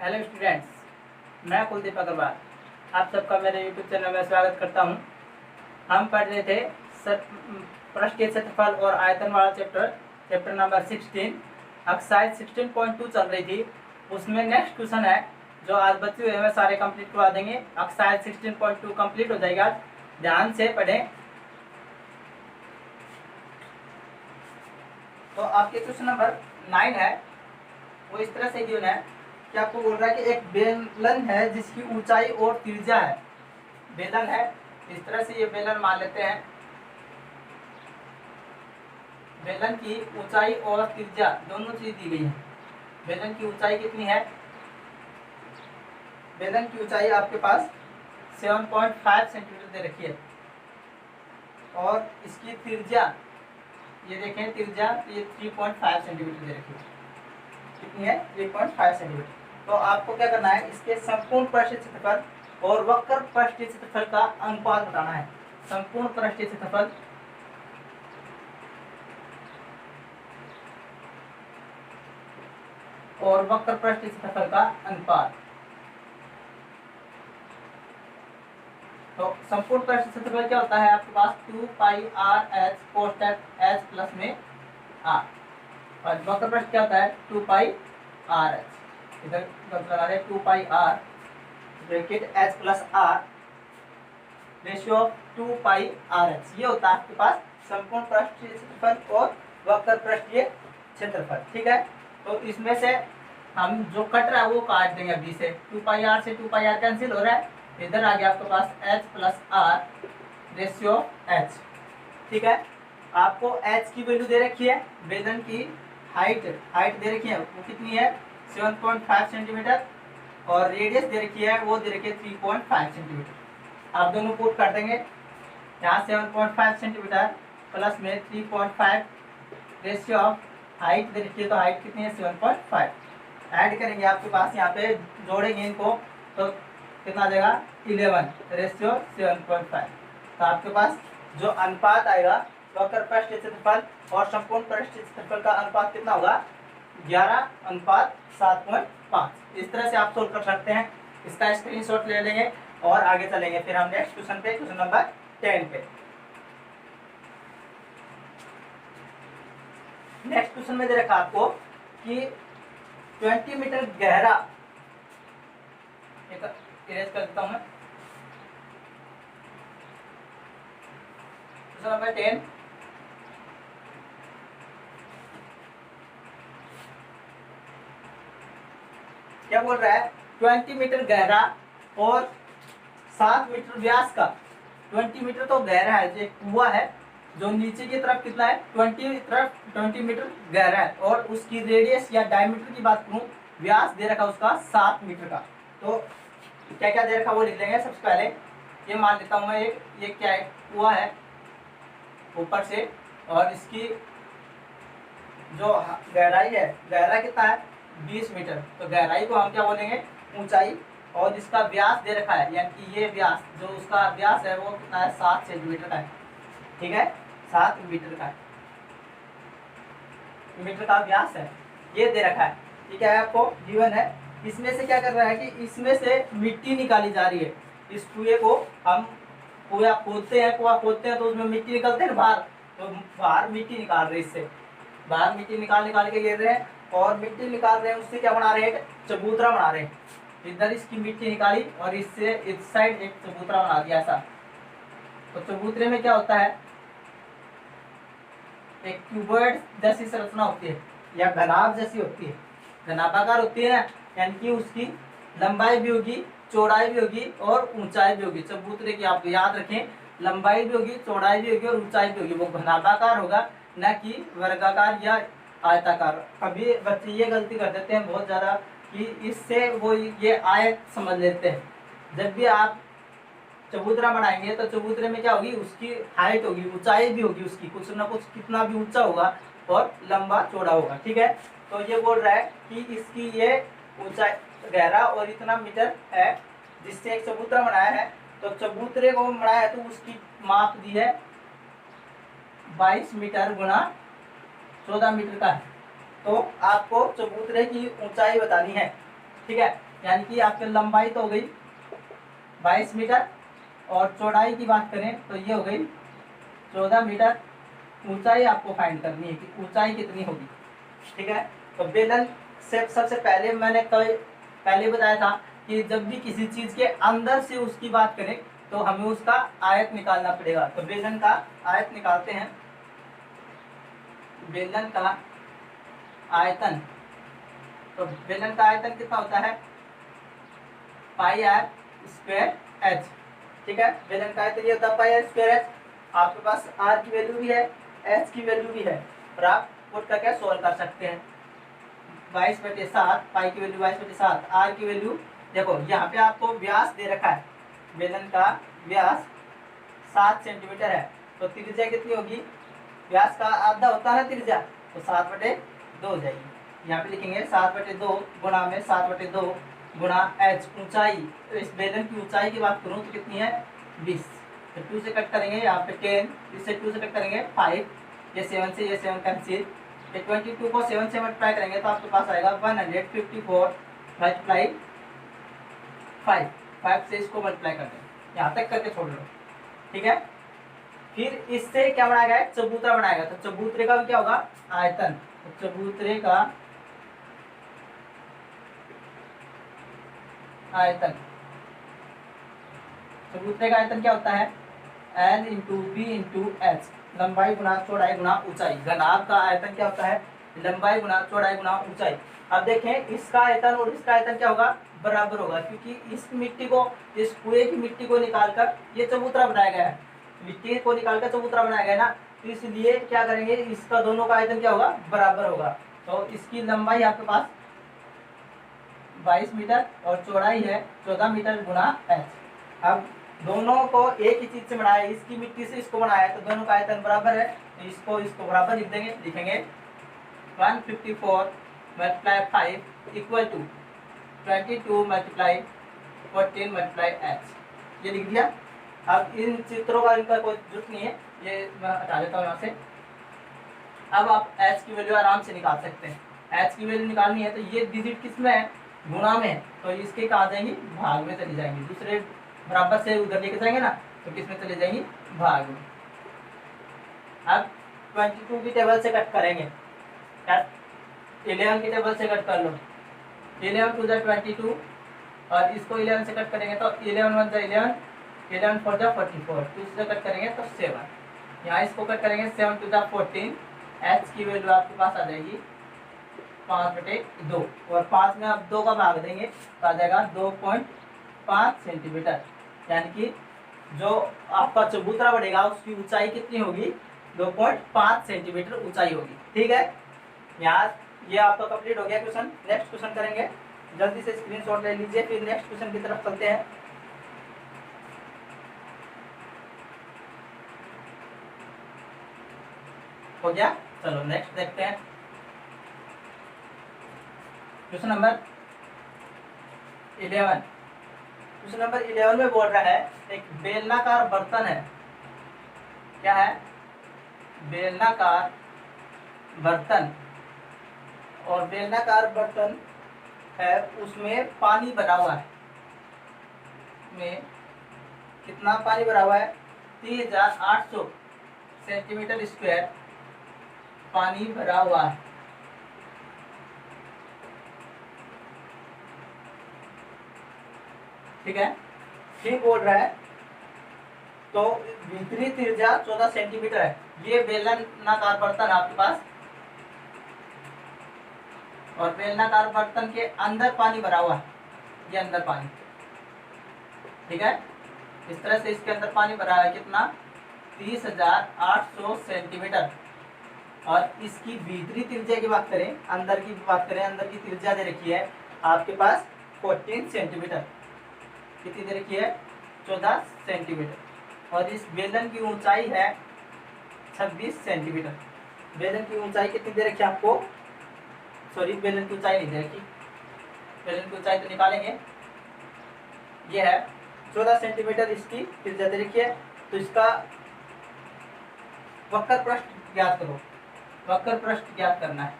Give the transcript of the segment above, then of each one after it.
Hello students, मैं कुलदीप अग्रवाल आप सबका मेरे यूट्यूब चैनल में स्वागत करता हूं। हम पढ़ रहे थे पृष्ठीय क्षेत्रफल और आयतन वाला चैप्टर नंबर 16। एक्सरसाइज 16.2 चल रही थी। उसमें नेक्स्ट क्वेश्चन है जो आज बच्चे हुए हैं सारे कंप्लीट करवा देंगे। एक्सरसाइज 16.2 कंप्लीट हो जाएगा, ध्यान से पढ़ें। तो आपके क्वेश्चन नंबर 9 है, वो इस तरह से गिवन है कि आपको बोल रहा है कि एक बेलन है जिसकी ऊंचाई और त्रिज्या है। बेलन है, इस तरह से ये बेलन मान लेते हैं। बेलन की ऊंचाई और त्रिज्या दोनों चीज दी गई है। बेलन की ऊंचाई कितनी है? बेलन की ऊंचाई आपके पास 7.5 सेंटीमीटर दे रखी है और इसकी त्रिज्या ये देखें, त्रिज्या ये 3.5 सेंटीमीटर दे रखी है। कितनी है? 3.5 सेंटीमीटर। तो आपको क्या करना है, इसके संपूर्ण पृष्ठीय क्षेत्रफल और वक्र पृष्ठीय क्षेत्रफल का अनुपात बताना है। संपूर्ण पृष्ठीय क्षेत्रफल और वक्र पृष्ठीय क्षेत्रफल का अनुपात। तो संपूर्ण पृष्ठीय क्षेत्रफल क्या होता है आपके पास? 2 pi R H cosec H plus में आर, और वक्र पृष्ठ क्या होता है? 2 पाई आर एच। इधर लगा रहे 2 pi R bracket H plus R ratio of 2 pi R H. ये होता है आपके पास संपूर्ण पृष्ठीय क्षेत्रफल और वक्र पृष्ठीय क्षेत्रफल। ठीक है, तो इसमें से हम जो कट रहा है वो काट देंगे अभी से। 2 पाई आर से 2 पाई आर कैंसिल हो रहा है, इधर आ गया आपके पास H plus R ratio of H. ठीक है, आपको एच की वैल्यू दे रखी है, बेलन की हाइट दे रखी है, वो कितनी है? 7.5 सेंटीमीटर, और रेडियस दे रखी है, वो दे रखी है 3.5 सेंटीमीटर। आप दोनों पुट कर देंगे। यहाँ 7.5 सेंटीमीटर प्लस में 3.5 रेशियो ऑफ हाइट दे रखी है, तो हाइट कितनी है? 7.5। ऐड करेंगे आपके पास, यहाँ पे जोड़ेंगे इनको तो कितना आ जाएगा? 11 रेशियो 7.5। तो आपके पास जो अनुपात आएगा वक्र पृष्ठीय क्षेत्रफल और संपूर्ण पृष्ठीय क्षेत्रफल का अनुपात कितना होगा? 11:7.5। इस तरह से आप सोल्व कर सकते हैं। इसका स्क्रीनशॉट ले लेंगे और आगे चलेंगे। फिर हम नेक्स्ट क्वेश्चन पे, क्वेश्चन नंबर 10 पे। नेक्स्ट क्वेश्चन में दे रखा आपको कि 20 मीटर गहरा, एक इरेज कर देता हूं मैं। क्वेश्चन नंबर 10, क्या बोल रहा है? 20 मीटर गहरा और 7 मीटर व्यास का, 20 मीटर तो गहरा है, जो कुआं है जो नीचे की तरफ कितना है? 20 मीटर गहरा है, और उसकी रेडियस या डायमीटर की बात करूं, व्यास दे रखा उसका 7 मीटर का। तो क्या क्या दे रखा वो लिख लेंगे। सबसे पहले ये मान लेता हूं मैं, ये क्या है? कुआं है ऊपर से, और इसकी जो गहराई है, गहरा कितना है? 20 मीटर। तो गहराई को हम क्या बोलेंगे? ऊंचाई। और इसका व्यास दे रखा है, यानी कि ये व्यास, जो उसका व्यास है वो कितना है? 7 सेंटीमीटर का है। ठीक है, 7 मीटर का मीटर का व्यास है, ये दे रखा है। ठीक है, आपको गिवन है। इसमें से क्या कर रहा है कि इसमें से मिट्टी निकाली जा रही है। इस कुएं को हम कुआं खोदते हैं तो उसमें मिट्टी निकलते हैं बाहर, तो बाहर मिट्टी निकाल रहे हैं। इससे बाहर मिट्टी निकाल के गिर रहे हैं, और मिट्टी निकाल रहे हैं, उससे क्या बना रहे हैं? चबूतरा बना रहे हैं। इधर इसकी मिट्टी निकाली और इससे इस साइड एक चबूतरा बना दिया ऐसा। तो चबूतरे में क्या होता है? एक क्यूबॉइड जैसी संरचना होती है, या घनाभ जैसी होती है, घनाभाकार होती है ना, यानी कि उसकी लंबाई भी होगी, चौड़ाई भी होगी और ऊंचाई भी होगी। चबूतरे की आप याद रखें, लंबाई भी होगी, चौड़ाई भी होगी और ऊंचाई भी होगी। वो घनाभाकार होगा, न कि वर्गाकार या आयताकार। कभी बच्चे ये गलती कर देते हैं बहुत ज़्यादा कि इससे वो ये आयत समझ लेते हैं। जब भी आप चबूतरा बनाएंगे तो चबूतरे में क्या होगी? उसकी हाइट होगी, ऊंचाई भी होगी, उसकी कुछ ना कुछ कितना भी ऊंचा होगा और लंबा चौड़ा होगा। ठीक है, तो ये बोल रहा है कि इसकी ये ऊंचाई गहरा और इतना मीटर है, जिससे एक चबूतरा बनाया है। तो चबूतरे को बनाया है तो उसकी माप दी है 22 मीटर गुना 14 मीटर का है। तो आपको चबूतरे की ऊंचाई बतानी है। ठीक है, यानी कि आपकी लंबाई तो हो गई 22 मीटर, और चौड़ाई की बात करें तो ये हो गई 14 मीटर। ऊंचाई आपको फाइंड करनी है कि ऊंचाई कितनी होगी। ठीक है, तो बेलन से सबसे पहले मैंने पहले बताया था कि जब भी किसी चीज के अंदर से उसकी बात करें तो हमें उसका आयत निकालना पड़ेगा। तो बेलन का आयत निकालते हैं। बेलन का आयतन, तो बेलन का आयतन कितना होता है, पाई आर स्क्वायर एच। ठीक है, बेलन का आयतन ये होता है पाई आर स्क्वायर एच। आपके पास आर की वैल्यू भी है, एच की वैल्यू भी है, और आप पुट करके सोल्व कर सकते हैं। 22/7, पाई की वैल्यू 22/7, आर की वैल्यू देखो यहाँ पे आपको व्यास दे रखा है, बेलन का व्यास 7 सेंटीमीटर है, तो त्रिज्या कितनी होगी, व्यास का आधा होता है ना त्रिज्या, तो 7/2 हो जाएगी। यहाँ पे लिखेंगे 7/2 गुणा में 7/2 गुणा एच, ऊंचाई, तो इस बेलन की ऊंचाई की बात करूँ तो कितनी है 20, तो 2 से कट करेंगे, यहाँ पे 10, इससे 2 से कट करेंगे 5, ये 7 से ये 7 कैंसिल, ये 22 को 7 से मल्टीप्लाई करेंगे तो आपके पास आएगा 154 मल्टीप्लाई 5 से इसको मल्टीप्लाई कर दें, यहाँ तक करके छोड़ लो। ठीक है, फिर इससे क्या बनाया गया है, चबूतरा बनाया गया, तो चबूतरे का भी क्या होगा, आयतन। तो चबूतरे का आयतन, चबूतरे का आयतन क्या होता है, L into B into H, लंबाई गुना चौड़ाई गुना ऊंचाई। घनाभ का आयतन क्या होता है, लंबाई गुना चौड़ाई गुना ऊंचाई। अब देखें इसका आयतन और इसका आयतन क्या होगा, बराबर होगा, क्योंकि इस मिट्टी को, इस कुएं की मिट्टी को निकालकर ये चबूतरा बनाया गया है, मिट्टी को निकालकर चबूतरा बनाया गया है ना, तो इसलिए क्या करेंगे, इसका दोनों का आयतन क्या होगा, बराबर होगा। तो इसकी लंबाई आपके पास 22 मीटर और चौड़ाई है 14 मीटर गुना एच। अब दोनों को एक ही चीज से बनाया है, इसकी मिट्टी से इसको बनाया है, तो दोनों का आयतन बराबर है, तो इसको बराबर लिख देंगे, लिखेंगे 154 multiply 5 equal to 22 multiply 14 multiply H, ये लिख दिया। अब इन चित्रों का इनका कोई जरूरत नहीं है, ये मैं हटा देता हूँ यहाँ से। अब आप एच की वैल्यू आराम से निकाल सकते हैं। एच की वैल्यू निकालनी है तो ये डिजिट किसमें है, गुणा में है, तो इसके कहा जाएंगे, भाग में चली जाएंगी, दूसरे बराबर से उधर लेके जाएंगे ना, तो किसमें चले जाएंगी, भाग में। अब 22 की टेबल से कट करेंगे, 11 की टेबल से कट कर लो, 11 टू द 22, और इसको 11 से कट करेंगे तो 11 1 11, 11 4 द 44, 2 से कट करेंगे तो 7, यहाँ इसको कट करेंगे 7 टू द 14, एच की वैल्यू आपके पास आ जाएगी 5/2, और 5 में आप 2 का भाग देंगे तो आ जाएगा 2.5 सेंटीमीटर, यानी कि जो आपका चबूतरा बढ़ेगा उसकी ऊंचाई कितनी होगी, 2.5 सेंटीमीटर ऊंचाई होगी। ठीक है, यहाँ ये आपका कंप्लीट हो गया क्वेश्चन। नेक्स्ट क्वेश्चन करेंगे, जल्दी से स्क्रीनशॉट ले लीजिए, फिर नेक्स्ट क्वेश्चन की तरफ चलते हैं। हो गया, चलो नेक्स्ट देखते हैं। क्वेश्चन नंबर 11, क्वेश्चन नंबर 11 में बोल रहा है एक बेलनाकार बर्तन है, क्या है, बेलनाकार बर्तन, और बेलनाकार बर्तन है, उसमें पानी भरा हुआ है, में कितना पानी भरा हुआ है, 3800 सेंटीमीटर स्क्वायर पानी भरा हुआ है। ठीक है, ठीक बोल रहा है, तो भीतरी त्रिज्या 14 सेंटीमीटर है, ये बेलनाकार बर्तन आपके पास, और बेलनाकार बर्तन के अंदर पानी भरा हुआ है, ये अंदर पानी। ठीक है, इस तरह से इसके अंदर पानी भरा है, कितना, 30,800 सेंटीमीटर, और इसकी भीतरी त्रिज्या की बात करें, अंदर की बात करें, अंदर की त्रिज्या दे रखी है आपके पास 14 सेंटीमीटर, कितनी दे रखी है, 14 सेंटीमीटर, और इस बेलन की ऊंचाई है 26 सेंटीमीटर। बेलन की ऊंचाई कितनी दे रखी है आपको, सॉरी बेलन की ऊंचाई नहीं दे रखी, बेलन की ऊंचाई तो निकालेंगे, ये है 14 सेंटीमीटर इसकी त्रिज्या दे रखी है। तो इसका वक्र पृष्ठ ज्ञात करो, वक्र पृष्ठ ज्ञात करना है।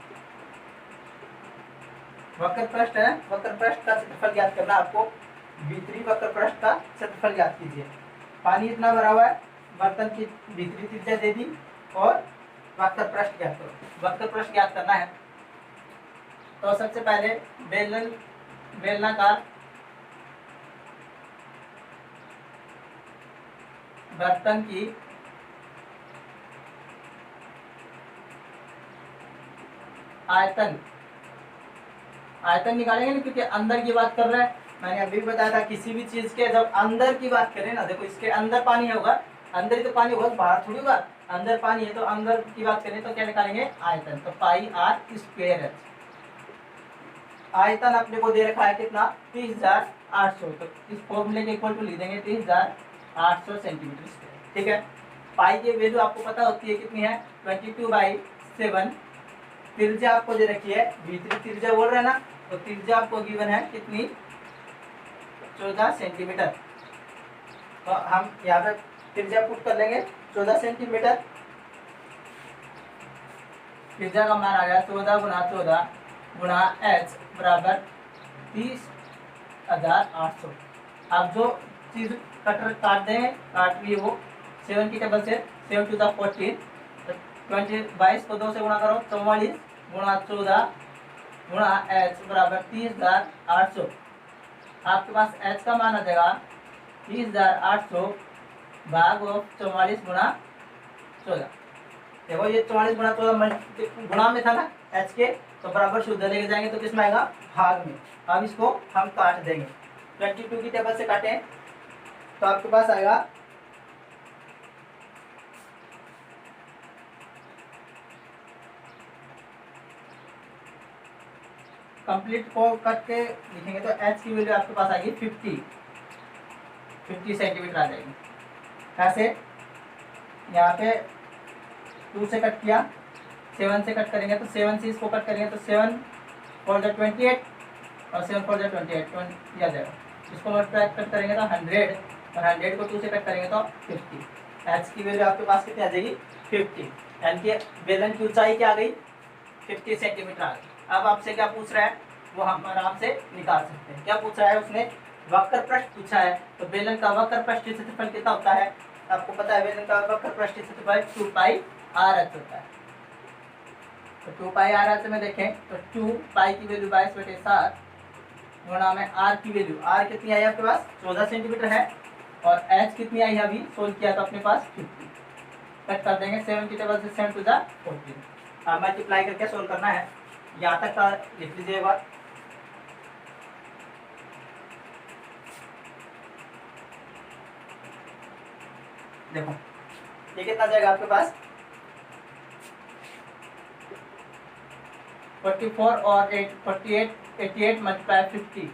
वक्र पृष्ठ है, वक्र पृष्ठ का क्षेत्रफल ज्ञात करना आपको। भीतरी वक्र पृष्ठ का क्षेत्रफल ज्ञात कीजिए। पानी इतना भरा हुआ है, बर्तन की भीतरी त्रिज्या दे दी और वक्र पृष्ठ ज्ञात करो। वक्र पृष्ठ ज्ञात करना है तो सबसे पहले बेलनाकार बर्तन की आयतन निकालेंगे ना, क्योंकि अंदर की बात कर रहे हैं। मैंने अभी बताया था किसी भी चीज के जब अंदर की बात करें ना, देखो इसके अंदर पानी होगा, अंदर ही तो पानी होगा, बाहर थोड़ी होगा। अंदर पानी है तो अंदर की बात करें तो क्या निकालेंगे, आयतन। तो पाई आर स्क्वायर एच। आयतन अपने को दे रखा है कितना, 30,800। तो इस फॉर्मूले के इक्वल टू लिख देंगे 30,800 सेंटीमीटर स्क्वायर। ठीक है। पाई की वैल्यू आपको पता होती है कितनी है, 22/7। त्रिज्या आपको दे रखी है, भीतरी त्रिज्या बोल रहे हैं ना, तो त्रिज्या आपको गिवन है कितनी, 14 सेंटीमीटर। तो हम यहाँ पे त्रिज्या पुट कर लेंगे 14 सेंटीमीटर। त्रिज्या का मान आ गया 14 गुना 14 गुना एच बराबर 30,800। अब जो चीज कटर काट देंगे, काट रही है वो 7 की टेबल से, 7 टू द 14, 22 को 2 से गुणा करो, 44 गुणा 14 गुणा एच बराबर 30,800। आपके पास एच का मान आ जाएगा 30,800 भाग 44 गुणा 14। देखो ये 44 गुणा 14 गुणा में था ना एच के, तो बराबर शुद्ध लेके जाएंगे तो किसमें आएगा, भाग में। अब इसको हम काट देंगे, 22 की टेबल से काटें तो आपके पास आएगा कंप्लीट को कट के लिखेंगे तो एच की वैल्यू आपके पास आएगी 50 सेंटीमीटर आ जाएगी। ऐसे यहाँ पे 2 से कट किया, 7 से कट करेंगे तो 7 से इसको कट करेंगे तो 7 4 × 28 और 7 4 × 28 20 आ जाएगा। इसको मल्टीप्लाई कट करेंगे तो 100 और 100 को 2 से कट करेंगे तो 50। एच की वैल्यू आपके पास कितनी आ जाएगी, 50। यानी कि बेलन की ऊंचाई क्या आ गई, 50 सेंटीमीटर आ गई। अब आपसे क्या पूछ रहा है वो हम आराम से निकाल सकते हैं। क्या पूछ रहा है उसने, वक्र पृष्ठ पूछा है। तो बेलन का वक्र पृष्ठ क्षेत्रफल कितना होता है, आपको पता है बेलन का वक्र पृष्ठ क्षेत्रफल 2πr(h) होता है। तो 2πr(h) में देखें तो 2 की वैल्यू 22/7 गुणा में r की वैल्यू, r कितनी आई आपके पास 14 सेंटीमीटर है, और h कितनी आई अभी सोल्व किया तो अपने पास 50। कट कर देंगे 7 की टेबल से 7 टू द 14। मल्टीप्लाई करके सोल्व करना है। यहाँ तक का लिख लीजिए बात। देखो ये कितना जाएगा आपके पास 44 और 48 88 मल्टीप्लाई 50,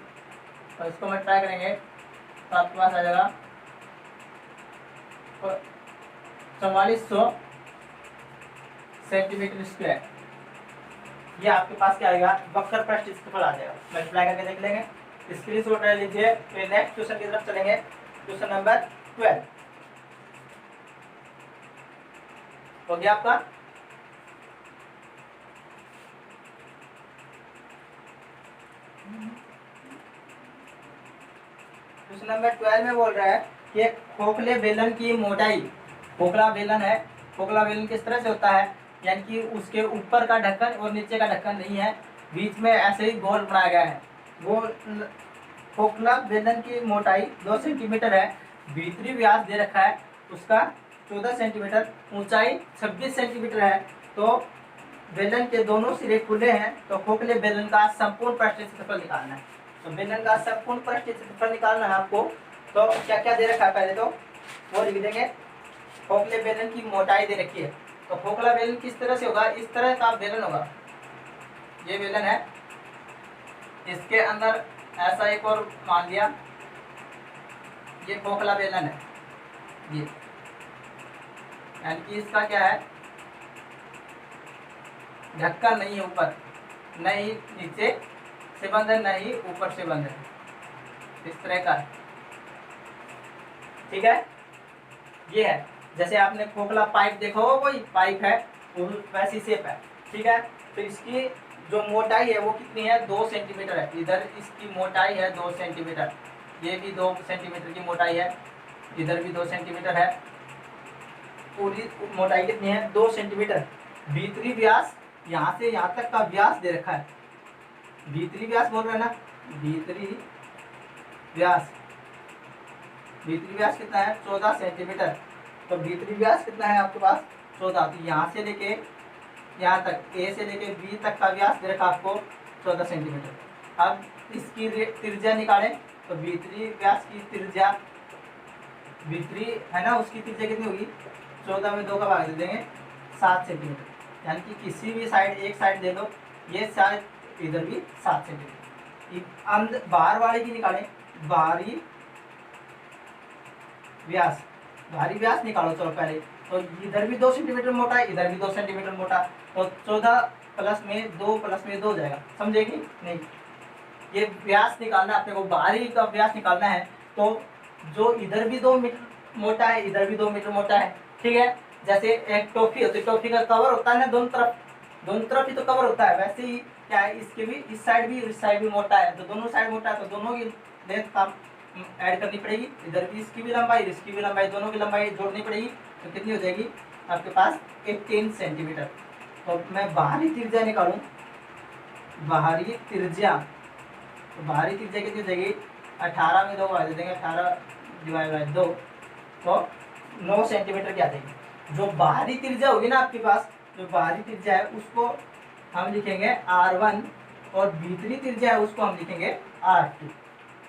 और इसको मल्टीप्लाई करेंगे तो आपके पास आ जाएगा 4400 सेंटीमीटर स्क्वायर। ये आपके पास क्या आएगा, वक्र पृष्ठ क्षेत्रफल आ जाएगा। मल्टीप्लाई करके देख लेंगे, स्क्रीनशॉट ले लीजिए। फिर नेक्स्ट क्वेश्चन की तरफ चलेंगे, क्वेश्चन नंबर 12 हो गया आपका। क्वेश्चन नंबर 12 में बोल रहा है कि खोखले बेलन की मोटाई, खोखला बेलन है, खोखला बेलन किस तरह से होता है, यानी कि उसके ऊपर का ढक्कन और नीचे का ढक्कन नहीं है, बीच में ऐसे ही गोल बनाया गया है। गोल खोखला बेलन की मोटाई 2 सेंटीमीटर है, भीतरी व्यास दे रखा है उसका 14 सेंटीमीटर, ऊंचाई 26 सेंटीमीटर है। तो बेलन के दोनों सिरे खुले हैं, तो खोखले बेलन का संपूर्ण पृष्ठ क्षेत्रफल निकालना है। तो बेलन का संपूर्ण पृष्ठ क्षेत्रफल निकालना है आपको। तो क्या क्या दे रखा है पहले तो वो लिख देंगे। खोखले बेलन की मोटाई दे रखी है, तो खोखला बेलन किस तरह से होगा, इस तरह का बेलन होगा। ये बेलन है, इसके अंदर ऐसा एक और मान लिया, ये खोखला बेलन है ये, यानी कि इसका क्या है, ढक्कन नहीं है, ऊपर नहीं नीचे से बंद है, नहीं ऊपर से बंद है, इस तरह का। ठीक है, ये है जैसे आपने खोखला पाइप देखा हो, कोई पाइप है वो वैसी शेप है। ठीक है, तो इसकी जो मोटाई है वो कितनी है, 2 सेंटीमीटर है। इधर इसकी मोटाई है 2 सेंटीमीटर, ये भी 2 सेंटीमीटर की मोटाई है, इधर भी 2 सेंटीमीटर है। पूरी मोटाई कितनी है, 2 सेंटीमीटर। भीतरी व्यास, यहाँ से यहाँ तक का व्यास दे रखा है, भीतरी व्यास बोल रहे हैं ना, भीतरी व्यास, भीतरी व्यास कितना है, 14 सेंटीमीटर। तो भीतरी व्यास कितना है आपके पास, 14। तो यहाँ से लेके यहाँ तक, ए से लेके बी तक का व्यास दे रखा आपको 14 सेंटीमीटर। अब इसकी त्रिज्या निकालें, तो भीतरी व्यास की त्रिज्या, भीतरी है ना, उसकी त्रिज्या कितनी होगी, 14 में 2 का भाग दे देंगे, 7 सेंटीमीटर। यानी कि किसी भी साइड, एक साइड दे दो, ये साइड इधर भी 7 सेंटीमीटर। बाहर वाले की निकालें, बाहरी व्यास, बाहरी व्यास निकालो चलो पहले। तो इधर भी 2 सेंटीमीटर मोटा है, इधर भी 2 सेंटीमीटर मोटा, तो 14 प्लस में 2 प्लस में 2 हो जाएगा, समझेगी नहीं। ये व्यास निकालना है अपने को, बाहरी का व्यास निकालना है। तो जो इधर भी 2 मीटर मोटा है, इधर भी 2 मीटर मोटा है, ठीक है। जैसे एक टॉफी होती है, टॉफी का कवर होता है ना दोनों तरफ ही तो कवर होता है, वैसे ही क्या है, इसके भी इस साइड भी मोटा है, तो दोनों साइड मोटा है, तो दोनों की लेंथ काम ऐड करनी पड़ेगी। इधर भी इसकी भी लंबाई, इसकी भी लंबाई, दोनों की लंबाई जोड़नी पड़ेगी। तो कितनी हो जाएगी आपके पास, 18 सेंटीमीटर। तो मैं बाहरी त्रिज्या निकालूं, बाहरी त्रिज्या, तो बाहरी त्रिज्या कितनी हो जाएगी, 18 में 2 भाग दे देंगे, 18 डिवाइड बाय 2, तो 9 सेंटीमीटर की आ जाएगी। जो बाहरी त्रिज्या होगी ना आपके पास, जो बाहरी त्रिज्या है उसको हम लिखेंगे R1, और भीतरी त्रिज्या है उसको हम लिखेंगे R2।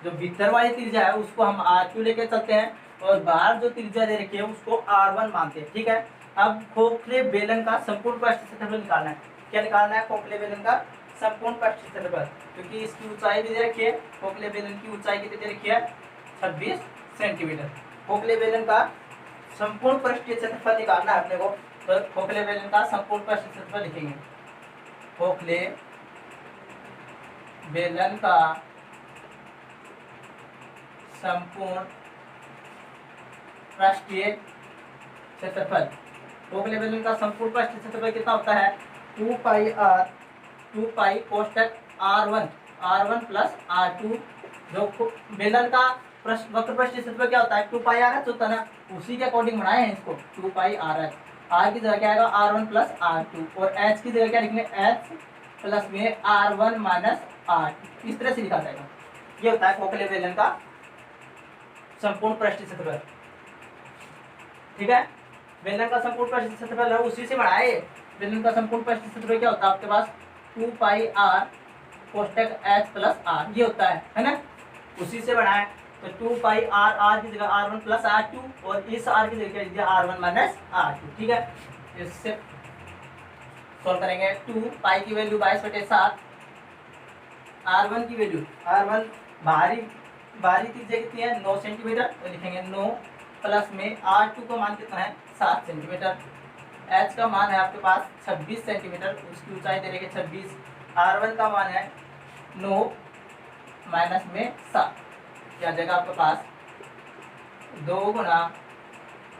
जो भीतर वाली त्रिज्या है उसको हम R2 लेके चलते हैं, और बाहर जो त्रिज्या दे रखी है उसको R1 मानते हैं, ठीक है। अब खोखले बेलन का संपूर्ण पृष्ठ क्षेत्रफल निकालना है। क्या निकालना है, खोखले बेलन का संपूर्ण पृष्ठ क्षेत्रफल, क्योंकि इसकी ऊंचाई भी दे रखी है, खोखले बेलन की ऊंचाई कितनी दे रखी है, 26 सेंटीमीटर। खोखले बेलन का संपूर्ण पृष्ठीय क्षेत्रफल निकालना है अपने को, तो खोखले बेलन का संपूर्ण पृष्ठीय क्षेत्रफल लिखेंगे। खोखले बेलन का संपूर्ण पृष्ठीय क्षेत्रफल, खोखले बेलन का संपूर्ण पृष्ठीय क्षेत्रफल कितना होता है, 2 पाई कोष्टक R1 प्लस R2। जो बेलन का वक्र पृष्ठीय क्षेत्रफल क्या होता है, 2 पाई RH होता है ना, उसी के अकॉर्डिंग बनाए हैं इसको, 2 पाई RH। R की जगह क्या आएगा, R1 प्लस R2, और H की जगह क्या लिखेंगे, H प्लस में R1 माइनस R2, इस तरह से लिखा जाएगा। ये होता है खोखले बेलन का संपूर्ण पृष्ठीय क्षेत्रफल, ठीक है। बेलन का संपूर्ण पृष्ठीय क्षेत्रफल है, उसी से बढ़ाए। बेलन का संपूर्ण पृष्ठीय क्षेत्रफल क्या होता है आपके पास, 2 पाई R कोष्टक H प्लस R, ये होता है ना, उसी से बढ़ाए। तो 2 पाई R की जगह R1 प्लस R2, और इस R की जगह क्या दीजिए, R1 माइनस R2, ठीक है। इससे सॉल्व करेंगे, 2 पाई की वैल्यू 22/7, R1 की वैल्यू, R1 बाहरी त्रिज्या कितनी है, 9 सेंटीमीटर, तो लिखेंगे 9 प्लस में R2 का मान कितना है, 7 सेंटीमीटर। H का मान है आपके पास 26 सेंटीमीटर, उसकी ऊंचाई दे रखे 26। R1 का मान है 9 माइनस में 7, क्या जगह आपके पास 2 गुना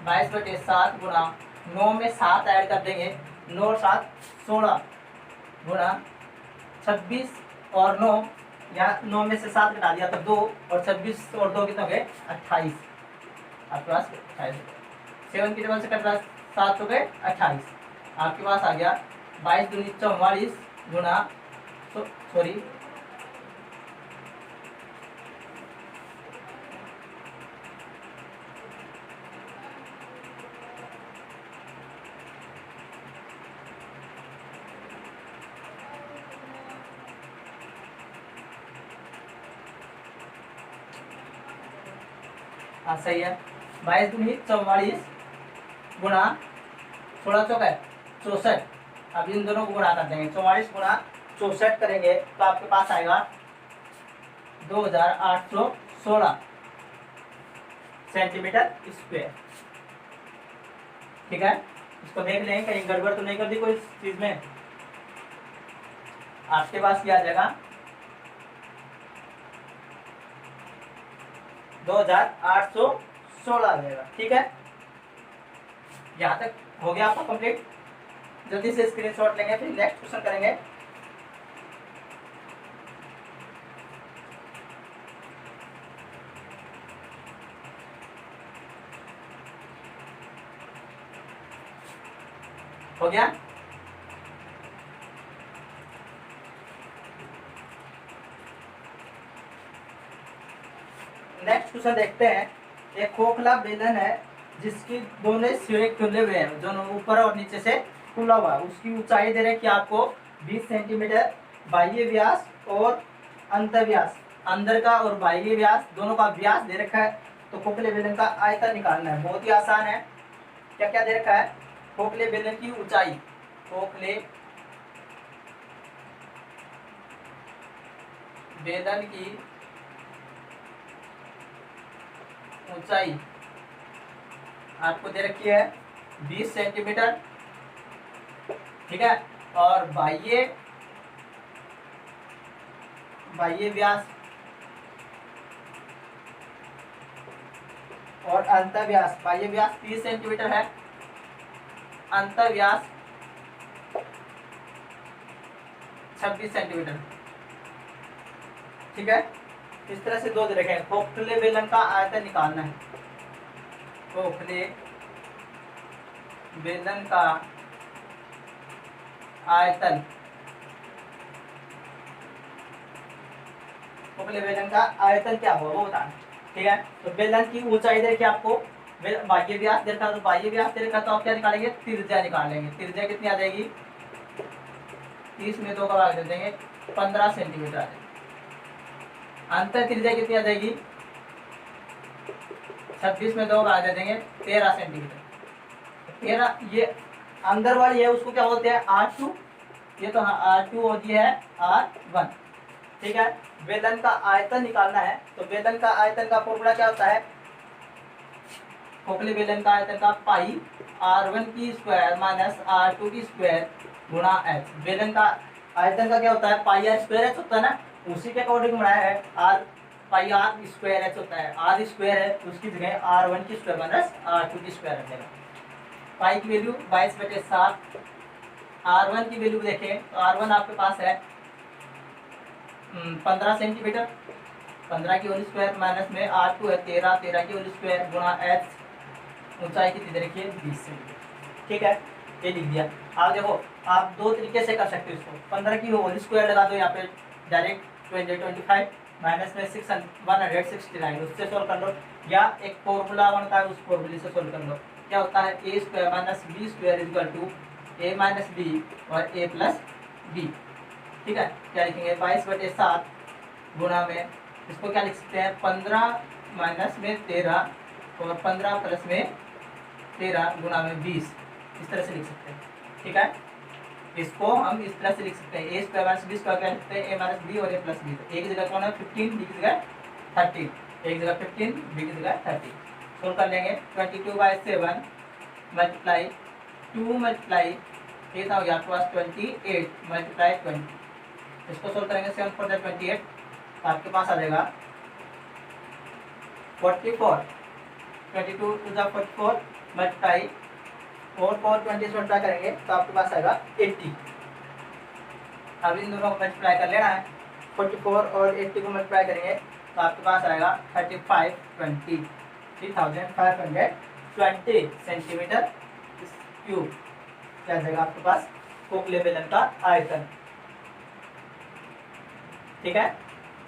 22/7 गुना 9 में 7 ऐड कर देंगे, 9 और 7 16 गुना 26 और 9, यहाँ 9 में से 7 घटा दिया तो 2, और 26 और 2 कितना हो गए, 28। आपके पास 28, 7 की टेबल से कट रहा, 7 हो गए 28। आपके पास आ गया 22 दूनी 44 गुना, सॉरी हाँ सही है, 22 दूनी 44 गुना 16 चौका 64। अब इन दोनों को गुणा कर देंगे, 44 गुना 64 करेंगे तो आपके पास आएगा 2816 सेंटीमीटर स्क्वायर, ठीक है। इसको देख लें कहीं गड़बड़ तो नहीं कर दी कोई चीज में। आपके पास क्या आ जाएगा, 2816 आ जाएगा, ठीक है। यहाँ तक हो गया आपका कंप्लीट। जल्दी से स्क्रीनशॉट लेंगे, फिर नेक्स्ट क्वेश्चन करेंगे। हो गया। नेक्स्ट क्वेश्चन देखते हैं। एक खोखला बेलन है जिसकी दोनों सिरे खुले हुए हैं, दोनों ऊपर और नीचे से खुला हुआ है। उसकी ऊंचाई दे रहे कि आपको 20 सेंटीमीटर, बाह्य व्यास और अंतर व्यास, अंदर का और बाह्य व्यास दोनों का व्यास दे रखा है। तो खोखले बेलन का आयतन निकालना है। बहुत ही आसान है। क्या क्या दे रखा है? खोखले बेलन की ऊंचाई, खोखले बेलन की ऊंचाई आपको दे रखी है 20 सेंटीमीटर, ठीक है। और बाह्य व्यास और अंतर व्यास, बाह्य व्यास 30 सेंटीमीटर है, अंतर व्यास 26 सेंटीमीटर, ठीक है। इस तरह से दो दे रखे हैं। खोखले बेलन का आयतन निकालना है। खोखले बेलन का आयतन, खोखले बेलन का आयतन क्या होगा वो बताना, ठीक है। तो बेलन की ऊंचाई देखिए आपको, बाह्य व्यास देखा, तो बाह्य व्यास देखा तो आप क्या निकालेंगे? त्रिज्या निकालेंगे। त्रिज्या कितनी आ जाएगी? 30 में 2 का भाग दे देंगे, 15 सेंटीमीटर आ जाएगी। अंतर त्रिज्या कितनी आ जाएगी? 26 में 2 भाग दे देंगे, 13 सेंटीमीटर। 13, ये अंदर वाली है उसको क्या बोलते हैं? R2। ये तो R2 और ये है R1, ठीक है। बेलन का आयतन निकालना है। तो बेलन का आयतन का फॉर्मूला क्या होता है? खोखले बेलन का आयतन का पाई R1 की स्क्वायर माइनस R2 की स्क्वायर गुणा h। बेलन का आयतन का क्या होता है? पाई आर स्क्वायर एच होता है ना, उसी के अकॉर्डिंग बनाया है। R pi R square H होता है, आर स्क्वायर है उसकी जगह R1 की स्क्वायर माइनस R2 की स्क्वायर रख देगा। पाई की वैल्यू 22/7, R1 की वैल्यू देखें तो R1 आपके पास है 15 सेंटीमीटर, 15 की होल स्क्वायर माइनस में R2 है 13, 13 की होल स्क्वायर गुणा h। ऊंचाई कितनी रखिए? 20 सेंटीमीटर, ठीक है। ये लिख दिया। आप देखो, आप दो तरीके से कर सकते हो इसको। 15 की होल स्क्वायर लगा दो यहाँ पे डायरेक्ट, 25 माइनस में 169, उससे सोल्व कर लो। या एक फॉर्मूला बनता है, उस फॉर्मूले से सोल्व कर लो। क्या होता है? A square minus B square equal to A minus B और ए प्लस बी, ठीक है। क्या लिखेंगे? 22/7 गुणा में इसको क्या लिख सकते हैं? 15 माइनस में 13 और 15 प्लस में 13 गुणा में 20, इस तरह से लिख सकते हैं, ठीक है। इसको हम इस तरह से लिख सकते हैं, ए स्क्वायर माइनस बी स्क्वायर क्या लिख सकते हैं? ए माइनस बी और ए प्लस बी। तो ए की जगह कौन है? 15, बी की जगह 13, ए की जगह 15, बी की जगह 13। सोल्व कर लेंगे। 22/7 मल्टीप्लाई 2 मल्टीप्लाई कितना हो गया आपके पास? 28 मल्टीप्लाई 20। इसको सोल्व करेंगे 7 4 28, आपके पास आ जाएगा 44। 22 टू द 44 मल्टीप्लाई 4 4 20 से मल्टीप्लाई करेंगे तो आपके पास आएगा 80। अब इन दोनों को मल्टीप्लाई कर लेना है। 44 और 80 को मल्टीप्लाई करेंगे तो आपके पास आएगा 3520 सेंटीमीटर क्यूब। क्या जाएगा आपके पास? खोखले बेलन का आयतन, ठीक है।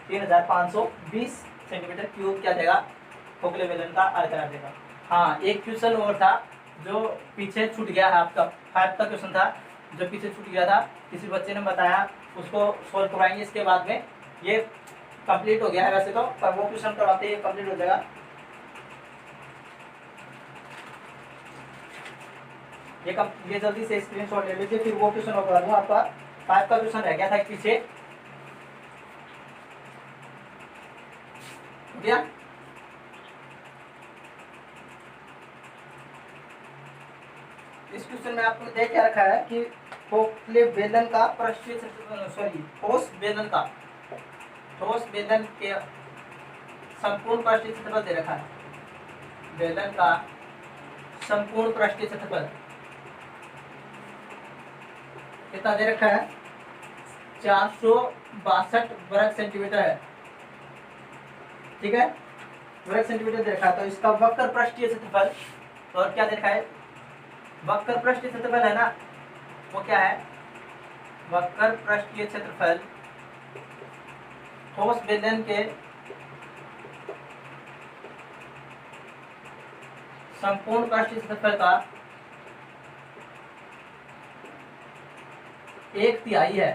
3520 सेंटीमीटर क्यूब क्या जाएगा? खोखले बेलन का आयतन आ जाएगा। हाँ, एक क्वेश्चन और था जो पीछे छूट गया है आपका, 5 का क्वेश्चन था जो पीछे छूट गया था, किसी बच्चे ने बताया, उसको सोल्व करवाएंगे इसके बाद में। ये कंप्लीट हो गया है वैसे तो, पर वो क्वेश्चन करवाते ही कंप्लीट हो जाएगा। ये जल्दी से स्क्रीनशॉट ले लीजिए, फिर वो क्वेश्चन करवा दूंगा आपका। 5 का क्वेश्चन रह गया था पीछे, गया। इस क्वेश्चन में आपको देख क्या रखा है कि खोखले बेलन का पृष्ठीय ठोस बेलन का, ठोस बेलन के संपूर्ण पृष्ठीय क्षेत्रफल दे रखा है। बेलन का संपूर्ण पृष्ठीय क्षेत्रफल कितना दे रखा है? 462 वर्ग सेंटीमीटर है, ठीक है। वर्ग सेंटीमीटर दे रखा है। तो इसका वक्र पृष्ठीय क्षेत्रफल, और क्या दे रखा है? वक्र पृष्ठीय क्षेत्रफल है ना, वो क्या है, वक्र पृष्ठीय क्षेत्रफल ठोस बेलन के संपूर्ण पृष्ठीय क्षेत्रफल का 1/3 है।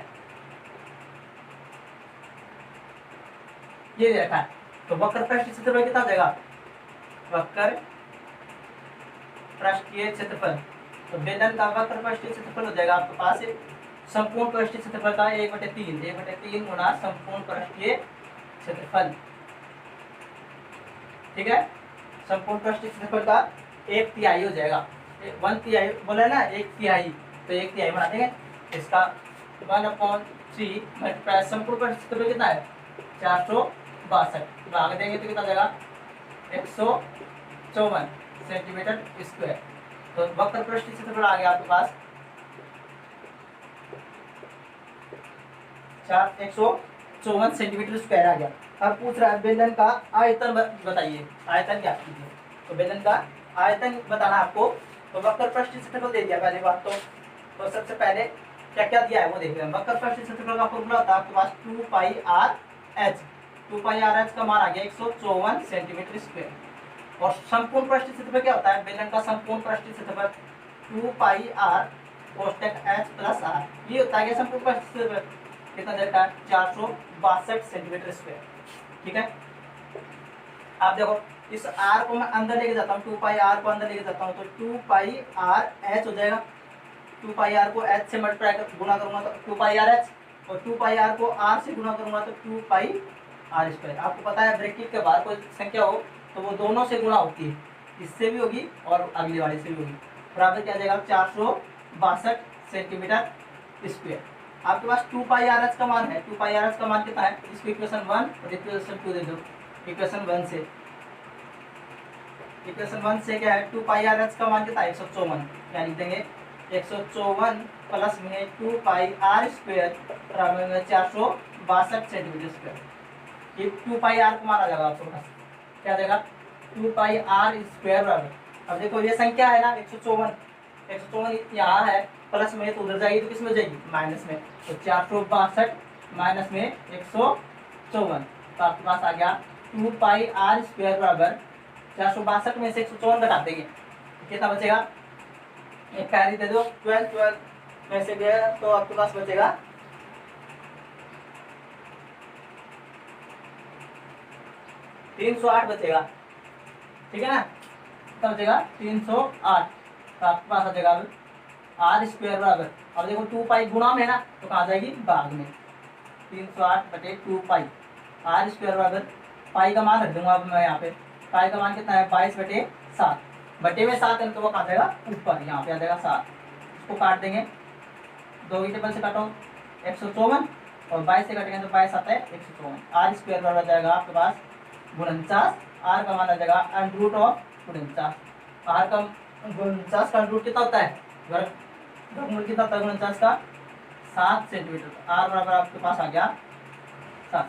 ये देखा है। तो वक्र पृष्ठीय क्षेत्रफल कितना हो जाएगा, वक्र पृष्ठीय क्षेत्रफल, तो बेलन का वक्र पृष्ठीय क्षेत्रफल हो जाएगा आपके पास संपूर्ण पृष्ठीय क्षेत्रफल का 1/3 गुना संपूर्ण पृष्ठीय क्षेत्रफल। ठीक है, संपूर्ण पृष्ठीय क्षेत्रफल का 1/3 हो जाएगा। 1/3 बोला है ना, 1/3, तो 1/3 बना देंगे। इसका 1/3 मल्टीप्लाई संपूर्ण पृष्ठीय क्षेत्रफल कितना है 462, भाग देंगे तो कितना जाएगा 154 सेंटीमीटर स्क्वायर। तो वक्र पृष्ठीय क्षेत्रफल आ गया आपके पास 154 सेंटीमीटर स्क्वायर आ गया। अब पूछ रहा है बेलन का आयतन बताइए, आयतन क्या कीजिए। तो बेलन का आयतन बताना आपको, तो वक्र पृष्ठीय क्षेत्रफल दे दिया पहले बात। तो सबसे पहले क्या क्या दिया है वो देख रहे हैं। वक्र पृष्ठीय क्षेत्रफल का फॉर्मूला होता है आपके पास 2πr/h। 2πr/h का मान आ गया 154 सेंटीमीटर स्क्वायर। और संपूर्ण पृष्ठीय क्षेत्रफल क्या होता है, बेलन का संपूर्ण पृष्ठीय क्षेत्रफल 2πr कोष्टक h + r, ये होता है संपूर्ण पृष्ठीय क्षेत्रफल कितना देता है 462 सेंटीमीटर स्क्वायर। ठीक है, आप देखो इस r को मैं अंदर लेके जाता हूँ, 2πr को अंदर लेके जाता हूँ, तो 2πr/h हो जाएगा। 2πr को h से मल्टीप्लाई कर गुणा करूंगा तो 2πr/h, और 2πr को r से गुणा करूंगा तो 2πr²। आपको पता है ब्रैकेट के बाहर कोई संख्या हो तो वो दोनों से गुणा होती है, इससे भी होगी और अगली वाले से भी होगी। बराबर क्या जाएगा 462 सेंटीमीटर स्क्वायर। आपके पास 2πr/h का मान है, 2πr/h का मान कितना है, इसको इक्वेशन 1 और इक्वेशन 2 दे दो। इक्वेशन 1 से क्या है 2πr/h का मान कितना है 154, यानी लिख देंगे 154 प्लस में 2πr² बराबर में 462 सेंटीमीटर स्क्वायर। ये 2πr का मान आ जाएगा आपके पास, क्या देगा 2πr² बराबर। अब देखो ये संख्या है ना 154 यहाँ है, प्लस में तो उधर जाएगी तो किस में जाएगी माइनस में, तो 462 माइनस में 154, तो आपके पास आ गया 2πr² बराबर 462 में से 154 घटा देंगे कितना बचेगा, एक कैरी दे दो 12 में से गया तो आपके पास बचेगा 308 बचेगा। ठीक है ना, कितना बचेगा 308, तो आपके पास आ जाएगा r² बराबर। अब देखो 2π गुणा में है ना तो कहाँ जाएगी भाग में, 308/2π r² बराबर पाई का मान रख दूंगा अब मैं यहाँ पे। पाई का मान कितना है 22/7, बटे में 7 है तो वो कहाँ जाएगा ऊपर, यहाँ पे आ जाएगा 7। इसको काट देंगे, 2 की टेबल से काटो 154 और 22 से काटेंगे तो 22 आता है 154। r² बराबर जाएगा आपके पास 49, r का मान आ जाएगा √49। r का 49 का रूट कितना होता है, वर्गमूल कितना होता है 49 का 7 सेंटीमीटर। r बराबर आपके पास आ गया 7,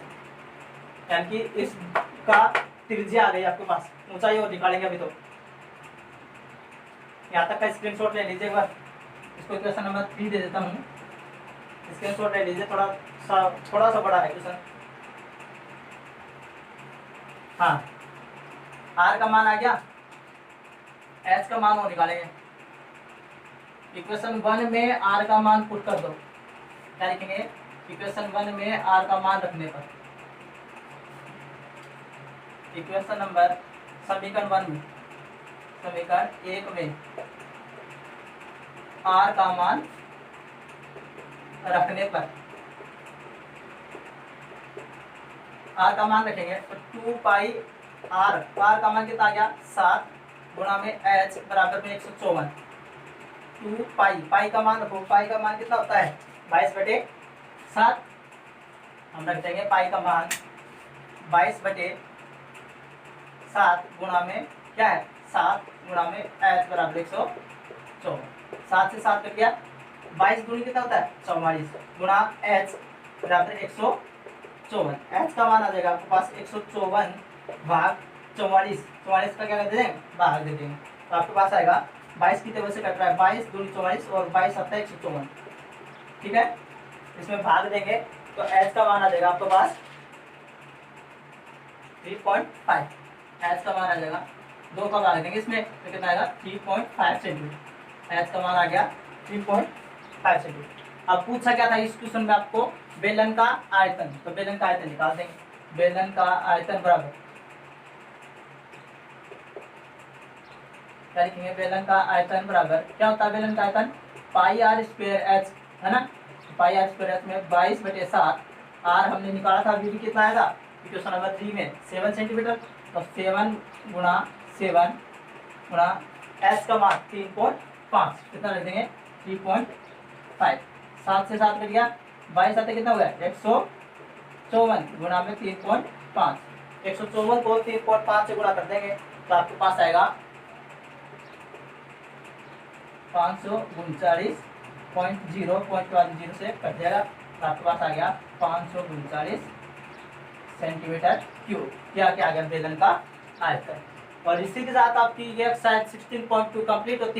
यानी कि इसका त्रिज्या आ गई आपके पास, ऊंचाई और निकालेंगे अभी। तो यहाँ तक का स्क्रीनशॉट ले लीजिए एक बार, इसको क्वेश्चन नंबर 3 दे देता हूँ, स्क्रीनशॉट ले लीजिए, थोड़ा सा बड़ा है क्वेश्चन। हाँ, r का मान आ गया, h का मान वो निकालेंगे। इक्वेशन 1 में r का मान पुट कर दो, क्या लिखेंगे इक्वेशन 1 में r का मान रखने पर, इक्वेशन नंबर समीकरण 1 में, समीकरण 1 में r का मान रखने पर, r का मान रखेंगे तो 2πr, r का मान कितना आ गया 7 गुणा में h बराबर में 154। 2π का मान रखो, पाई का मान कितना होता है 22/7, हम रख देंगे पाई का मान 22/7 गुणा में क्या है 7 गुणा में h बराबर 154। 7 से 7 कट गया, 22 गुणी कितना होता है 44 गुणा h बराबर 154। h का मान आ जाएगा आपके पास 154 भाग 44, 44 का क्या कर देंगे भाग दे देंगे, तो आपके पास आएगा 22 की टेबल से कट रहा है, 22 दूनी 44 और 22 आता है 154। ठीक है, इसमें भाग देंगे तो एच का मान आ जाएगा आपके पास 3.5। एच का मान आ जाएगा, 2 का भाग देंगे इसमें तो कितना आएगा 3.5 सेंटीमीटर। एच का मान आ गया 3.5 सेंटीमीटर। अब पूछा क्या था इस क्वेश्चन में आपको, बेलन का आयतन, तो बेलन का आयतन निकाल देंगे। बेलन का आयतन बराबर क्या लिखेंगे, बेलन का आयतन बराबर क्या होता है, बेलन का आयतन पाई आर स्क्वायर एच है ना। पाई आर स्क्वायर एच में 22/7, आर हमने निकाला था, अभी कितना आएगा क्वेश्चन नंबर 3 में 7 सेंटीमीटर, तो 7 गुणा 7 गुणा एच का मान 3.5, कितना लिख देंगे 3.5। 7 से 7 कट गया, 22 आते कितना हो गया 154 गुणा में 3.5। 154 को 3.5 से गुणा कर देंगे तो आपके पास आएगा 539.0 से कट जाएगा तो आपके पास आ गया 539 सेंटीमीटर क्यूब। क्या क्या आ गया बेलन का आयतन। और इसी के साथ आपकी ये एक्सरसाइज 16.2 कंप्लीट होती है।